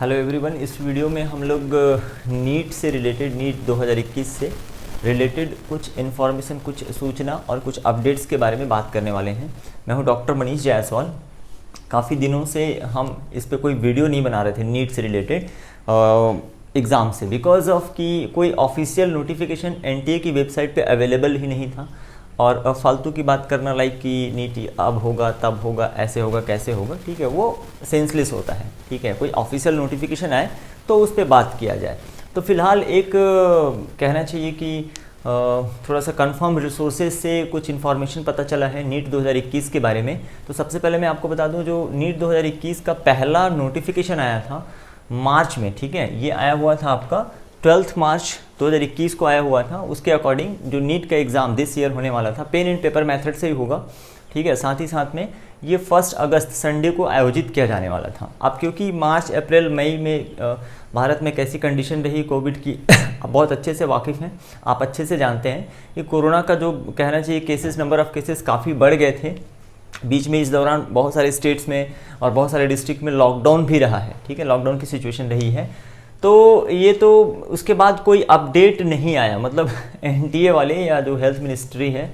Hello everyone, इस video में हम लोग नीट से रिलेटेड, नीट 2021 से रिलेटेड कुछ इन्फॉर्मेशन, कुछ सूचना और कुछ अपडेट्स के बारे में बात करने वाले हैं। मैं हूं डॉक्टर मनीष जायसवाल। काफ़ी दिनों से हम इस पे कोई वीडियो नहीं बना रहे थे नीट से रिलेटेड एग्ज़ाम से, बिकॉज ऑफ कि कोई ऑफिशियल नोटिफिकेशन एनटीए की वेबसाइट पे अवेलेबल ही नहीं था। और फालतू की बात करना लाइक कि नीट अब होगा, तब होगा, ऐसे होगा, कैसे होगा, ठीक है, वो सेंसलेस होता है। ठीक है, कोई ऑफिशियल नोटिफिकेशन आए तो उस पर बात किया जाए। तो फिलहाल एक कहना चाहिए कि थोड़ा सा कंफर्म रिसोर्सेज से कुछ इन्फॉर्मेशन पता चला है नीट 2021 के बारे में। तो सबसे पहले मैं आपको बता दूं, जो नीट 2021 का पहला नोटिफिकेशन आया था मार्च में, ठीक है, ये आया हुआ था आपका 12 मार्च 2021 को आया हुआ था। उसके अकॉर्डिंग जो नीट का एग्ज़ाम दिस ईयर होने वाला था पेन एंड पेपर मेथड से ही होगा। ठीक है, साथ ही साथ में ये 1 अगस्त संडे को आयोजित किया जाने वाला था। अब क्योंकि मार्च, अप्रैल, मई में भारत में कैसी कंडीशन रही कोविड की आप बहुत अच्छे से वाकिफ़ हैं, आप अच्छे से जानते हैं कि कोरोना का जो कहना चाहिए केसेस, नंबर ऑफ़ केसेस काफ़ी बढ़ गए थे बीच में। इस दौरान बहुत सारे स्टेट्स में और बहुत सारे डिस्ट्रिक्ट में लॉकडाउन भी रहा है। ठीक है, लॉकडाउन की सिचुएशन रही है। तो ये तो उसके बाद कोई अपडेट नहीं आया, मतलब एनटीए वाले या जो हेल्थ मिनिस्ट्री है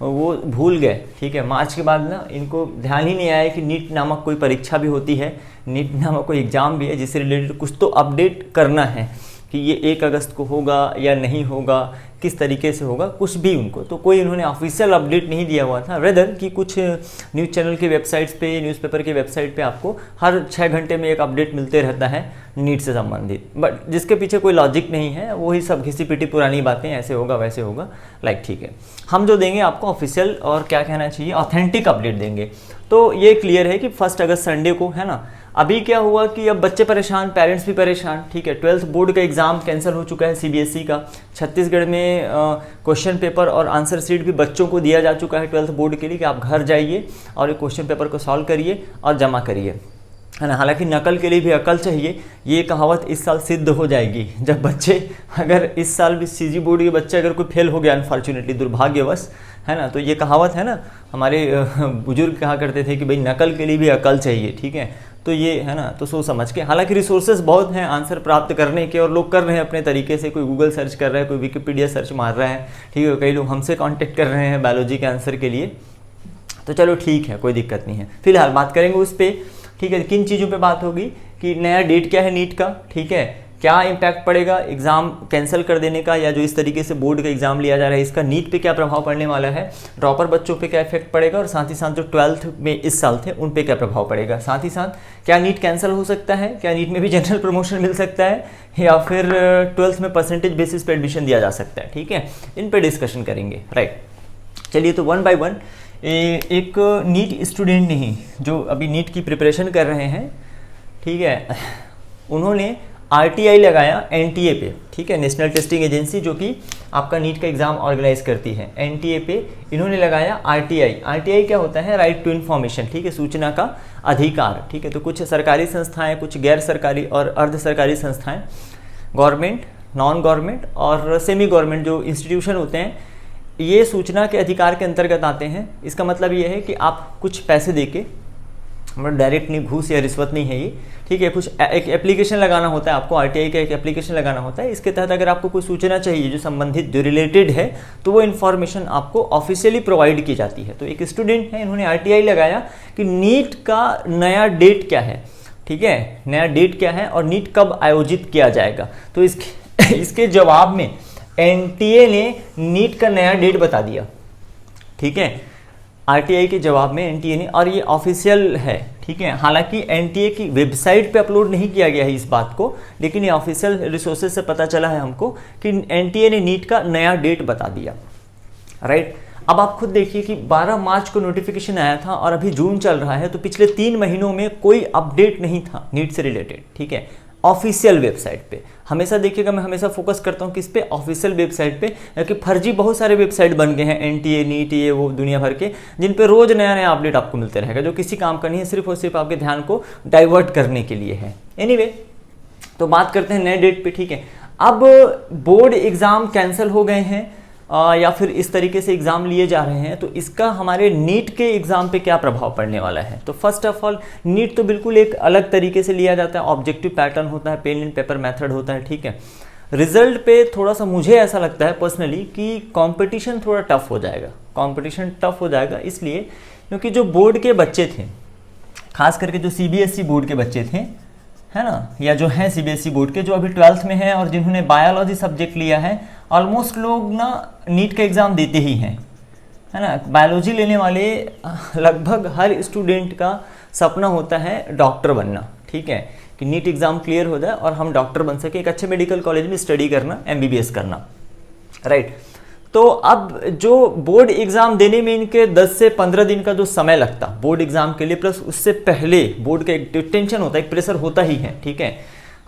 वो भूल गए। ठीक है, मार्च के बाद ना इनको ध्यान ही नहीं आया कि नीट नामक कोई परीक्षा भी होती है, नीट नामक कोई एग्ज़ाम भी है जिससे रिलेटेड कुछ तो अपडेट करना है कि ये 1 अगस्त को होगा या नहीं होगा, किस तरीके से होगा, कुछ भी उनको तो कोई उन्होंने ऑफिशियल अपडेट नहीं दिया हुआ था। रेदर कि कुछ न्यूज़ चैनल की वेबसाइट्स पे, न्यूज़पेपर की वेबसाइट पे आपको हर 6 घंटे में एक अपडेट मिलते रहता है नीट से संबंधित, बट जिसके पीछे कोई लॉजिक नहीं है, वही सब घिसी पिटी पुरानी बातें, ऐसे होगा वैसे होगा। लाइक ठीक है, हम जो देंगे आपको ऑफिशियल और क्या कहना चाहिए ऑथेंटिक अपडेट देंगे। तो ये क्लियर है कि 1 अगस्त संडे को है ना। अभी क्या हुआ कि अब बच्चे परेशान, पेरेंट्स भी परेशान। ठीक है, 12th बोर्ड का एग्ज़ाम कैंसिल हो चुका है सीबीएसई का। छत्तीसगढ़ में क्वेश्चन पेपर और आंसर शीट भी बच्चों को दिया जा चुका है 12th बोर्ड के लिए कि आप घर जाइए और ये क्वेश्चन पेपर को सॉल्व करिए और जमा करिए, है ना। हालांकि नकल के लिए भी अकल चाहिए, ये कहावत इस साल सिद्ध हो जाएगी। जब बच्चे, अगर इस साल भी सीजी बोर्ड के बच्चे अगर कोई फेल हो गया अनफॉर्चुनेटली, दुर्भाग्यवश, है ना, तो ये कहावत है ना, हमारे बुजुर्ग कहा करते थे कि भाई नकल के लिए भी अकल चाहिए। ठीक है, तो ये है ना, तो सोच समझ के। हालांकि रिसोर्सेज बहुत हैं आंसर प्राप्त करने के और लोग कर रहे हैं अपने तरीके से। कोई गूगल सर्च कर रहा है, कोई विकिपीडिया सर्च मार रहा है, ठीक है, कई लोग हमसे कांटेक्ट कर रहे हैं बायोलॉजी के आंसर के लिए। तो चलो ठीक है, कोई दिक्कत नहीं है। फिलहाल बात करेंगे उस पर। ठीक है, किन चीज़ों पे बात होगी कि नया डेट क्या है नीट का, ठीक है, क्या इम्पैक्ट पड़ेगा एग्ज़ाम कैंसिल कर देने का, या जो इस तरीके से बोर्ड का एग्ज़ाम लिया जा रहा है इसका नीट पे क्या प्रभाव पड़ने वाला है, ड्रॉपर बच्चों पे क्या इफेक्ट पड़ेगा, और साथ ही साथ जो 12th में इस साल थे उन पे क्या प्रभाव पड़ेगा। साथ ही साथ क्या नीट कैंसिल हो सकता है, क्या नीट में भी जनरल प्रमोशन मिल सकता है, या फिर 12th में परसेंटेज बेसिस पे एडमिशन दिया जा सकता है। ठीक है, इन पर डिस्कशन करेंगे। राइट, चलिए तो 1 बाय 1 एक नीट स्टूडेंट ने ही, जो अभी नीट की प्रिपरेशन कर रहे हैं, ठीक है, उन्होंने आरटीआई लगाया एनटीए पे। ठीक है, नेशनल टेस्टिंग एजेंसी जो कि आपका नीट का एग्ज़ाम ऑर्गेनाइज करती है, एनटीए पे इन्होंने लगाया आरटीआई। आरटीआई क्या होता है? Right to information. ठीक है, सूचना का अधिकार। ठीक है, तो कुछ सरकारी संस्थाएं, कुछ गैर सरकारी और अर्ध सरकारी संस्थाएं, गवर्नमेंट, नॉन गवर्नमेंट और सेमी गवर्नमेंट जो इंस्टीट्यूशन होते हैं, ये सूचना के अधिकार के अंतर्गत आते हैं। इसका मतलब ये है कि आप कुछ पैसे देके, मतलब डायरेक्ट नहीं, घूस या रिश्वत नहीं है ये, ठीक है, कुछ एक एप्लीकेशन लगाना होता है आपको, आरटीआई का एक एप्लीकेशन लगाना होता है। इसके तहत अगर आपको कोई सूचना चाहिए जो संबंधित, जो रिलेटेड है, तो वो इन्फॉर्मेशन आपको ऑफिशियली प्रोवाइड की जाती है। तो एक स्टूडेंट है, इन्होंने आरटीआई लगाया कि नीट का नया डेट क्या है, ठीक है, नया डेट क्या है और नीट कब आयोजित किया जाएगा। तो इसके जवाब में एनटीए ने नीट का नया डेट बता दिया। ठीक है, आरटीआई के जवाब में एनटीए ने, और ये ऑफिशियल है। ठीक है, हालांकि एनटीए की वेबसाइट पे अपलोड नहीं किया गया है इस बात को, लेकिन ये ऑफिशियल रिसोर्सेज से पता चला है हमको कि एनटीए ने नीट का नया डेट बता दिया। राइट, अब आप खुद देखिए कि 12 मार्च को नोटिफिकेशन आया था और अभी जून चल रहा है, तो पिछले 3 महीनों में कोई अपडेट नहीं था नीट से रिलेटेड। ठीक है, ऑफिशियल वेबसाइट पे हमेशा देखिएगा, मैं हमेशा फोकस करता हूँ किस पे, ऑफिशियल वेबसाइट पे, क्योंकि फर्जी बहुत सारे वेबसाइट बन गए हैं, एनटीए, नीट, ये वो दुनिया भर के, जिन पे रोज नया नया अपडेट आपको मिलते रहेगा, जो किसी काम का नहीं है, सिर्फ और सिर्फ आपके ध्यान को डाइवर्ट करने के लिए है। एनीवे, तो बात करते हैं नए डेट पे। ठीक है, अब बोर्ड एग्जाम कैंसिल हो गए हैं या फिर इस तरीके से एग्ज़ाम लिए जा रहे हैं, तो इसका हमारे नीट के एग्ज़ाम पे क्या प्रभाव पड़ने वाला है। तो फर्स्ट ऑफ ऑल नीट तो बिल्कुल एक अलग तरीके से लिया जाता है, ऑब्जेक्टिव पैटर्न होता है, पेन एंड पेपर मेथड होता है, ठीक है। रिजल्ट पे थोड़ा सा मुझे ऐसा लगता है पर्सनली कि कंपटीशन थोड़ा टफ हो जाएगा। कंपटीशन टफ हो जाएगा इसलिए क्योंकि जो बोर्ड के बच्चे थे, खास करके जो सीबीएसई बोर्ड के बच्चे थे, है ना, या जो हैं सीबीएसई बोर्ड के, जो अभी 12th में हैं और जिन्होंने बायोलॉजी सब्जेक्ट लिया है, ऑलमोस्ट लोग ना नीट का एग्ज़ाम देते ही हैं, है ना। बायोलॉजी लेने वाले लगभग हर स्टूडेंट का सपना होता है डॉक्टर बनना, ठीक है, कि नीट एग्ज़ाम क्लियर हो जाए और हम डॉक्टर बन सके, एक अच्छे मेडिकल कॉलेज में स्टडी करना, एमबीबीएस करना, राइट। तो अब जो बोर्ड एग्ज़ाम देने में इनके 10 से 15 दिन का जो समय लगता बोर्ड एग्ज़ाम के लिए, प्लस उससे पहले बोर्ड का एक टेंशन होता है, एक प्रेशर होता ही है, ठीक है।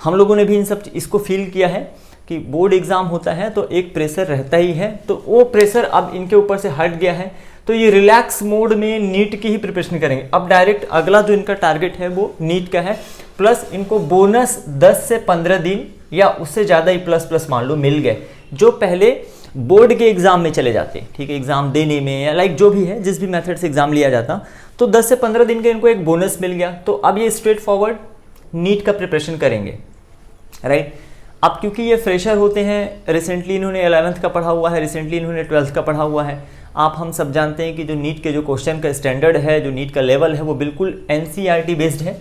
हम लोगों ने भी इन सब इसको फील किया है कि बोर्ड एग्ज़ाम होता है तो एक प्रेशर रहता ही है, तो वो प्रेशर अब इनके ऊपर से हट गया है, तो ये रिलैक्स मोड में नीट की ही प्रिपरेशन करेंगे। अब डायरेक्ट अगला जो इनका टारगेट है वो नीट का है, प्लस इनको बोनस 10 से 15 दिन या उससे ज़्यादा ही प्लस मान लो मिल गए, जो पहले बोर्ड के एग्ज़ाम में चले जाते, ठीक है, एग्ज़ाम देने में या लाइक जो भी है, जिस भी मेथड से एग्ज़ाम लिया जाता, तो 10 से 15 दिन का इनको एक बोनस मिल गया। तो अब ये स्ट्रेट फॉरवर्ड नीट का प्रिपरेशन करेंगे, राइट। अब क्योंकि ये फ्रेशर होते हैं, रिसेंटली इन्होंने 11th का पढ़ा हुआ है, रिसेंटली इन्होंने 12th का पढ़ा हुआ है। आप हम सब जानते हैं कि जो नीट के जो क्वेश्चन का स्टैंडर्ड है, जो नीट का लेवल है, वो बिल्कुल एनसीईआरटी बेस्ड है,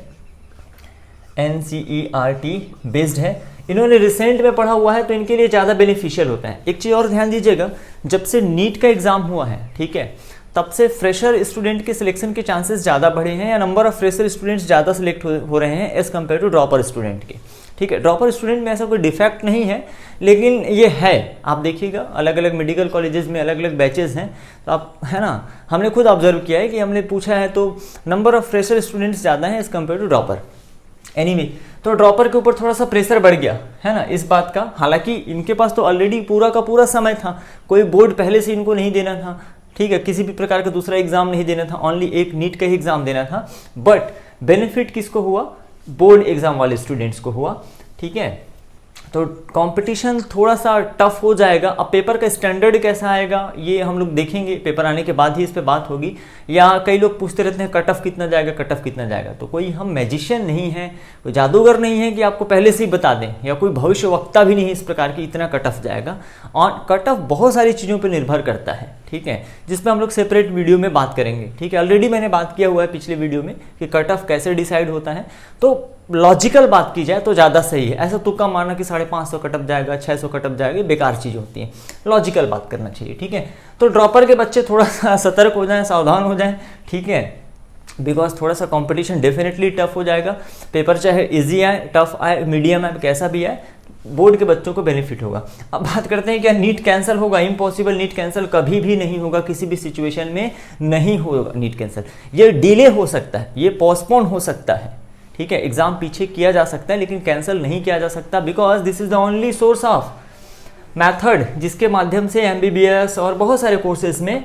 एनसीईआरटी बेस्ड है। इन्होंने रिसेंट में पढ़ा हुआ है तो इनके लिए ज़्यादा बेनिफिशियल होता है। एक चीज़ और ध्यान दीजिएगा, जब से नीट का एग्ज़ाम हुआ है, ठीक है, तब से फ्रेशर स्टूडेंट के सिलेक्शन के चांसेस ज़्यादा बढ़े हैं, या नंबर ऑफ फ्रेशर स्टूडेंट्स ज़्यादा सिलेक्ट हो रहे हैं as compare to dropper student के, ठीक है। ड्रॉपर स्टूडेंट में ऐसा कोई डिफेक्ट नहीं है, लेकिन ये है, आप देखिएगा अलग अलग मेडिकल कॉलेजेस में अलग अलग बैचेस हैं, तो आप, है ना, हमने खुद ऑब्जर्व किया है कि हमने पूछा है तो नंबर ऑफ फ्रेशर स्टूडेंट्स ज़्यादा हैं as compare to dropper. Anyway, तो ड्रॉपर के ऊपर थोड़ा सा प्रेशर बढ़ गया है ना इस बात का। हालांकि इनके पास तो ऑलरेडी पूरा का पूरा समय था, कोई बोर्ड पहले से इनको नहीं देना था, ठीक है, किसी भी प्रकार का दूसरा एग्जाम नहीं देना था, ओनली एक नीट का ही एग्जाम देना था। बट बेनिफिट किसको हुआ? बोर्ड एग्जाम वाले स्टूडेंट्स को हुआ, ठीक है। तो कंपटीशन थोड़ा सा टफ हो जाएगा। अब पेपर का स्टैंडर्ड कैसा आएगा ये हम लोग देखेंगे, पेपर आने के बाद ही इस पे बात होगी। या कई लोग पूछते रहते हैं कट ऑफ कितना जाएगा, कट ऑफ कितना जाएगा। तो कोई हम मैजिशियन नहीं है, कोई जादूगर नहीं है कि आपको पहले से ही बता दें, या कोई भविष्यवक्ता भी नहीं है इस प्रकार की इतना कट ऑफ जाएगा। और कट ऑफ बहुत सारी चीज़ों पर निर्भर करता है, ठीक है, जिसमें हम लोग सेपरेट वीडियो में बात करेंगे, ठीक है। ऑलरेडी मैंने बात किया हुआ है पिछले वीडियो में कि कट ऑफ कैसे डिसाइड होता है। तो लॉजिकल बात की जाए तो ज़्यादा सही है। ऐसा तुक्का मारना कि 550 कट ऑफ जाएगा, 600 कट ऑफ जाएगा, बेकार चीज़ होती है। लॉजिकल बात करना चाहिए, ठीक है। तो ड्रॉपर के बच्चे थोड़ा सा सतर्क हो जाएं, सावधान हो जाएं, ठीक है, बिकॉज थोड़ा सा कंपटीशन डेफिनेटली टफ हो जाएगा। पेपर चाहे इजी आए, टफ आए, मीडियम आए, कैसा भी आए, बोर्ड के बच्चों को बेनिफिट होगा। अब बात करते हैं क्या नीट कैंसिल होगा? इम्पॉसिबल, नीट कैंसिल कभी भी नहीं होगा, किसी भी सिचुएशन में नहीं होगा नीट कैंसिल। ये डिले हो सकता है, ये पोस्टपोन हो सकता है, ठीक है, एग्जाम पीछे किया जा सकता है, लेकिन कैंसिल नहीं किया जा सकता, because this is the only source of method जिसके माध्यम से एमबीबीएस और बहुत सारे कोर्सेज में,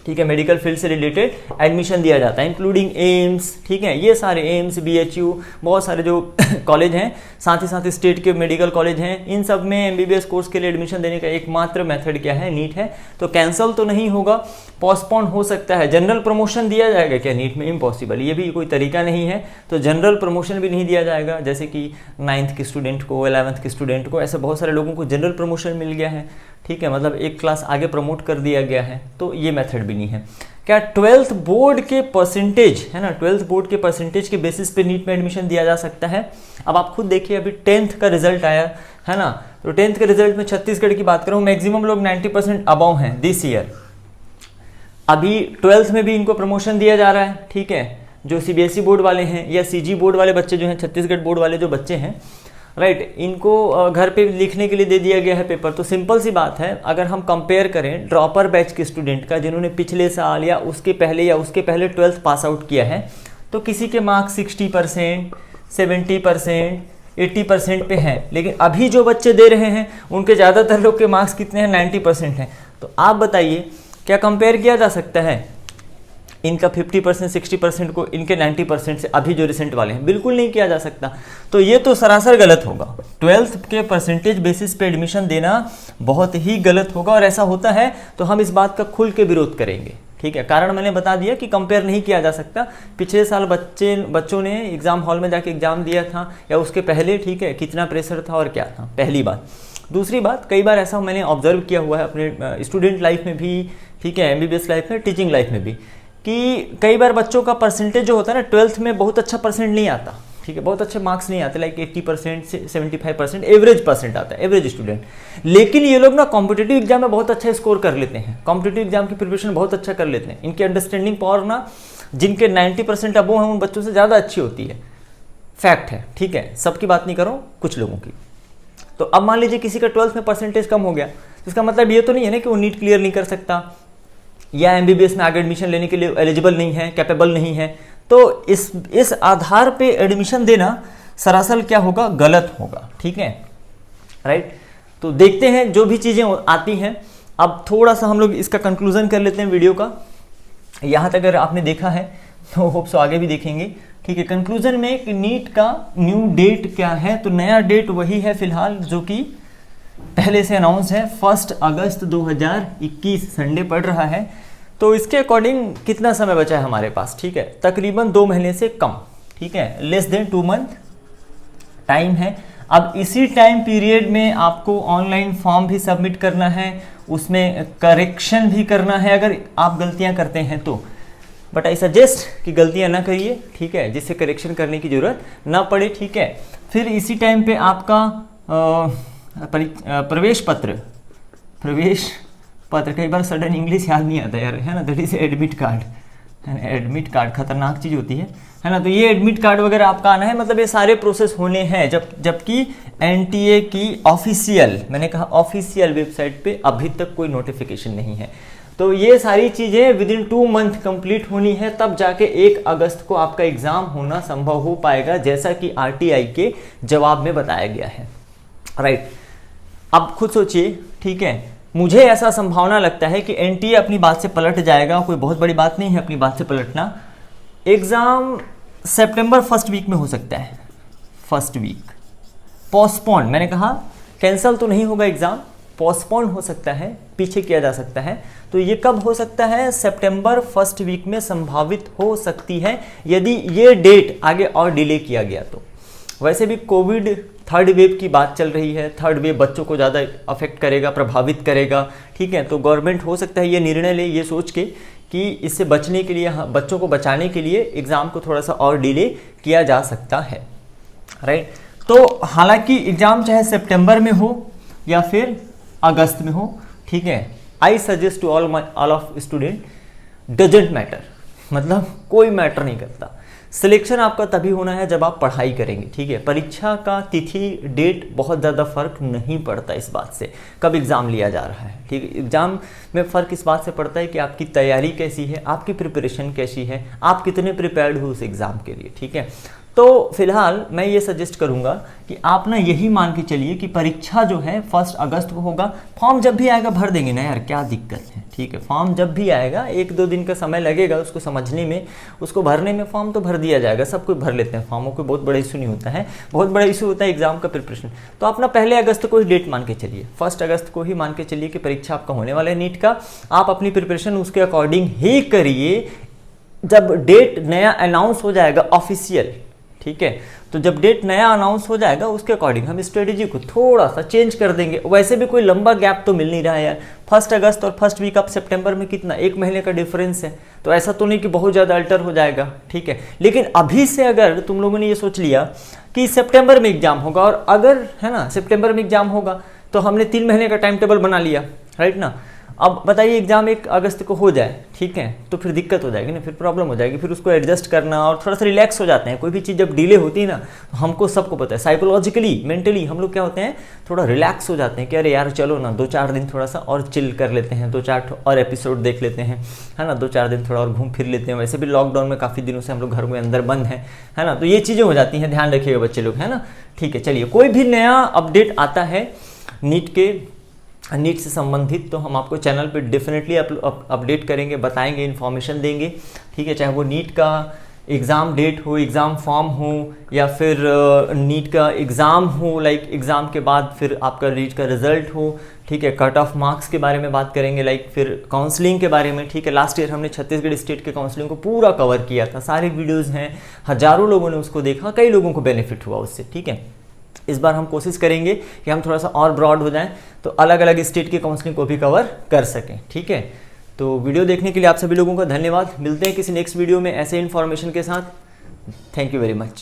ठीक है, मेडिकल फील्ड से रिलेटेड एडमिशन दिया जाता है, इंक्लूडिंग एम्स, ठीक है, ये सारे एम्स, बीएचयू, बहुत सारे जो कॉलेज हैं, साथ ही साथ स्टेट के मेडिकल कॉलेज हैं, इन सब में एमबीबीएस कोर्स के लिए एडमिशन देने का एकमात्र मेथड क्या है? नीट है। तो कैंसिल तो नहीं होगा, पोस्टपोन हो सकता है। जनरल प्रमोशन दिया जाएगा क्या नीट में? इम्पॉसिबल, ये भी कोई तरीका नहीं है। तो जनरल प्रमोशन भी नहीं दिया जाएगा, जैसे कि 9th के स्टूडेंट को, 11th के स्टूडेंट को, ऐसे बहुत सारे लोगों को जनरल प्रमोशन मिल गया है, ठीक है, मतलब एक क्लास आगे प्रमोट कर दिया गया है। तो ये मेथड भी नहीं है। क्या 12th बोर्ड के परसेंटेज, है ना, 12th बोर्ड के परसेंटेज के बेसिस पे नीट में एडमिशन दिया जा सकता है? अब आप खुद देखिए, अभी 10th का रिजल्ट आया है ना, तो 10th के रिजल्ट में छत्तीसगढ़ की बात करूँ, मैक्सिमम लोग 90% अबव हैं दिस ईयर। अभी 12th में भी इनको प्रमोशन दिया जा रहा है, ठीक है, जो सीबीएसई बोर्ड वाले हैं या सीजी बोर्ड वाले बच्चे जो हैं, छत्तीसगढ़ बोर्ड वाले जो बच्चे हैं, राइट, इनको घर पे लिखने के लिए दे दिया गया है पेपर। तो सिंपल सी बात है, अगर हम कंपेयर करें ड्रॉपर बैच के स्टूडेंट का जिन्होंने पिछले साल या उसके पहले 12th पास आउट किया है, तो किसी के मार्क्स 60%, 70%, 80% पे हैं, लेकिन अभी जो बच्चे दे रहे हैं उनके ज़्यादातर लोग के मार्क्स कितने हैं? 90% हैं। तो आप बताइए क्या कंपेयर किया जा सकता है? इनका 50% 60% को इनके 90% से अभी जो रिसेंट वाले हैं, बिल्कुल नहीं किया जा सकता। तो ये तो सरासर गलत होगा। 12th के परसेंटेज बेसिस पे एडमिशन देना बहुत ही गलत होगा, और ऐसा होता है तो हम इस बात का खुल के विरोध करेंगे। ठीक है, कारण मैंने बता दिया कि कंपेयर नहीं किया जा सकता। पिछले साल बच्चों ने एग्जाम हॉल में जाके एग्जाम दिया था या उसके पहले, ठीक है, कितना प्रेशर था और क्या था, पहली बात। दूसरी बात, कई बार ऐसा मैंने ऑब्जर्व किया हुआ है अपने स्टूडेंट लाइफ में भी, ठीक है, MBBS लाइफ में, टीचिंग लाइफ में भी, कि कई बार बच्चों का परसेंटेज जो होता है ना 12th में बहुत अच्छा परसेंट नहीं आता। ठीक है, बहुत अच्छे मार्क्स नहीं आते, लाइक 80% से 75% एवरेज परसेंट आता है, एवरेज स्टूडेंट। लेकिन ये लोग ना कॉम्पिटिटिव एग्जाम में बहुत अच्छा स्कोर कर लेते हैं, कॉम्पिटिटिव एग्जाम की प्रिपरेशन बहुत अच्छा कर लेते हैं। इनकी अंडरस्टैंडिंग पावर ना जिनके 90% अबो हैं उन बच्चों से ज़्यादा अच्छी होती है, फैक्ट है। ठीक है, सबकी बात नहीं कर रहा हूँ, कुछ लोगों की। तो अब मान लीजिए किसी का 12th में परसेंटेज कम हो गया, तो इसका मतलब ये तो नहीं है ना कि वो नीट क्लियर नहीं कर सकता या MBBS में आगे एडमिशन लेने के लिए एलिजिबल नहीं है, कैपेबल नहीं है। तो इस आधार पे एडमिशन देना सरासर क्या होगा, गलत होगा। ठीक है, राइट। तो देखते हैं जो भी चीज़ें आती हैं। अब थोड़ा सा हम लोग इसका कंक्लूजन कर लेते हैं वीडियो का। यहाँ तक अगर आपने देखा है तो होप सो आगे भी देखेंगे। ठीक है, कंक्लूजन में कि नीट का न्यू डेट क्या है, तो नया डेट वही है फिलहाल जो कि पहले से अनाउंस है, 1 अगस्त 2021 संडे पड़ रहा है। तो इसके अकॉर्डिंग कितना समय बचा है हमारे पास, ठीक है, तकरीबन 2 महीने से कम। ठीक है, लेस देन 2 मंथ टाइम है। अब इसी टाइम पीरियड में आपको ऑनलाइन फॉर्म भी सबमिट करना है, उसमें करेक्शन भी करना है अगर आप गलतियां करते हैं तो। बट आई सजेस्ट कि गलतियां ना करिए, ठीक है, जिससे करेक्शन करने की ज़रूरत ना पड़े। ठीक है, फिर इसी टाइम पे आपका प्रवेश पत्र, कई बार सडन इंग्लिश याद नहीं आता यार, है ना, दैट इज एडमिट कार्ड, है ना। एडमिट कार्ड खतरनाक चीज़ होती है ना। तो ये एडमिट कार्ड वगैरह आपका आना है, मतलब ये सारे प्रोसेस होने हैं। जबकि NTA की ऑफिशियल, मैंने कहा ऑफिशियल वेबसाइट पे अभी तक कोई नोटिफिकेशन नहीं है। तो ये सारी चीज़ें विद इन 2 मंथ कंप्लीट होनी है, तब जाके 1 अगस्त को आपका एग्जाम होना संभव हो पाएगा, जैसा कि RTI के जवाब में बताया गया है, राइट। अब खुद सोचिए, ठीक है, मुझे ऐसा संभावना लगता है कि NTA अपनी बात से पलट जाएगा, कोई बहुत बड़ी बात नहीं है अपनी बात से पलटना। एग्जाम सितंबर 1st वीक में हो सकता है, 1st वीक पोस्टपोन, मैंने कहा कैंसिल तो नहीं होगा एग्जाम, पोस्टपोन हो सकता है, पीछे किया जा सकता है। तो ये कब हो सकता है, सितंबर 1st वीक में संभावित हो सकती है, यदि ये डेट आगे और डिले किया गया तो। वैसे भी कोविड 3rd वेव की बात चल रही है, 3rd वेव बच्चों को ज़्यादा अफेक्ट करेगा, प्रभावित करेगा। ठीक है, तो गवर्नमेंट हो सकता है ये निर्णय ले, ये सोच के कि इससे बचने के लिए, बच्चों को बचाने के लिए एग्ज़ाम को थोड़ा सा और डिले किया जा सकता है, राइट। तो हालांकि एग्ज़ाम चाहे सितंबर में हो या फिर अगस्त में हो, ठीक है, I suggest to all of student, doesn't matter, मतलब कोई मैटर नहीं करता। सिलेक्शन आपका तभी होना है जब आप पढ़ाई करेंगे, ठीक है। परीक्षा का तिथि डेट बहुत ज़्यादा फर्क नहीं पड़ता इस बात से, कब एग्ज़ाम लिया जा रहा है, ठीक है। एग्ज़ाम में फ़र्क इस बात से पड़ता है कि आपकी तैयारी कैसी है, आपकी प्रिपरेशन कैसी है, आप कितने प्रिपेयर्ड हो उस एग्ज़ाम के लिए, ठीक है। तो फिलहाल मैं ये सजेस्ट करूंगा कि आप ना यही मान के चलिए कि परीक्षा जो है 1 अगस्त को होगा। फॉर्म जब भी आएगा भर देंगे ना यार, क्या दिक्कत है, ठीक है। फॉर्म जब भी आएगा 1-2 दिन का समय लगेगा उसको समझने में, उसको भरने में, फॉर्म तो भर दिया जाएगा, सब कोई भर लेते हैं फॉर्मों, कोई बहुत बड़ा इशू नहीं होता है। बहुत बड़ा इशू होता है एग्जाम का प्रिपरेशन। तो अपना 1 अगस्त को ही डेट मान के चलिए, 1 अगस्त को ही मान के चलिए कि परीक्षा आपका होने वाला है नीट का। आप अपनी प्रिपरेशन उसके अकॉर्डिंग ही करिए। जब डेट नया अनाउंस हो जाएगा ऑफिशियल, ठीक है, तो जब डेट नया अनाउंस हो जाएगा उसके अकॉर्डिंग हम स्ट्रेटेजी को थोड़ा सा चेंज कर देंगे। वैसे भी कोई लंबा गैप तो मिल नहीं रहा है यार, 1 अगस्त और 1st वीक ऑफ सितंबर में कितना, 1 महीने का डिफरेंस है। तो ऐसा तो नहीं कि बहुत ज़्यादा अल्टर हो जाएगा, ठीक है। लेकिन अभी से अगर तुम लोगों ने ये सोच लिया कि सितंबर में एग्जाम होगा, और अगर है ना सितंबर में एग्जाम होगा तो हमने 3 महीने का टाइम टेबल बना लिया, राइट ना। अब बताइए एग्जाम 1 अगस्त को हो जाए, ठीक है, तो फिर दिक्कत हो जाएगी ना, फिर प्रॉब्लम हो जाएगी, फिर उसको एडजस्ट करना, और थोड़ा सा रिलैक्स हो जाते हैं। कोई भी चीज़ जब डिले होती है ना, तो हमको सबको पता है साइकोलॉजिकली, मेंटली हम लोग क्या होते हैं, थोड़ा रिलैक्स हो जाते हैं कि अरे यार चलो ना 2-4 दिन थोड़ा सा और चिल कर लेते हैं, 2-4 और एपिसोड देख लेते हैं, है ना, 2-4 दिन थोड़ा और घूम फिर लेते हैं। वैसे भी लॉकडाउन में काफ़ी दिनों से हम लोग घर में अंदर बंद हैं, है ना, तो ये चीज़ें हो जाती हैं, ध्यान रखिएगा बच्चे लोग, है ना। ठीक है, चलिए, कोई भी नया अपडेट आता है नीट के नीट से संबंधित, तो हम आपको चैनल पे डेफिनेटली अपडेट करेंगे, बताएंगे, इन्फॉर्मेशन देंगे, ठीक है। चाहे वो नीट का एग्ज़ाम डेट हो, एग्ज़ाम फॉर्म हो, या फिर नीट का एग्ज़ाम हो, लाइक एग्ज़ाम के बाद फिर आपका नीट का रिजल्ट हो, ठीक है। कट ऑफ मार्क्स के बारे में बात करेंगे, लाइक फिर काउंसलिंग के बारे में, ठीक है। लास्ट ईयर हमने छत्तीसगढ़ स्टेट के काउंसलिंग को पूरा कवर किया था, सारे वीडियोज़ हैं, हज़ारों लोगों ने उसको देखा, कई लोगों को बेनिफिट हुआ उससे, ठीक है। इस बार हम कोशिश करेंगे कि हम थोड़ा सा और ब्रॉड हो जाएं, तो अलग अलग स्टेट की काउंसलिंग को भी कवर कर सकें, ठीक है। तो वीडियो देखने के लिए आप सभी लोगों का धन्यवाद। मिलते हैं किसी नेक्स्ट वीडियो में ऐसे इन्फॉर्मेशन के साथ। Thank you very much.